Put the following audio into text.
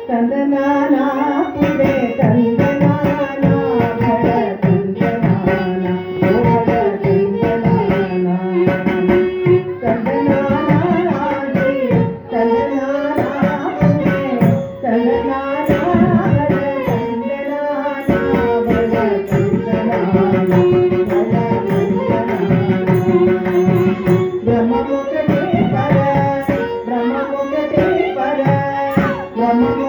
కందనానా పుడే కందనానా భడ కందనానా ఓడ కందనానా కందనానా రాజే కందనానా పుడే కందనానా భడ కందనానా భడ కందనానా బ్రహ్మముఖటే పర బ్రహ్మముఖటే పర బ్రహ్మ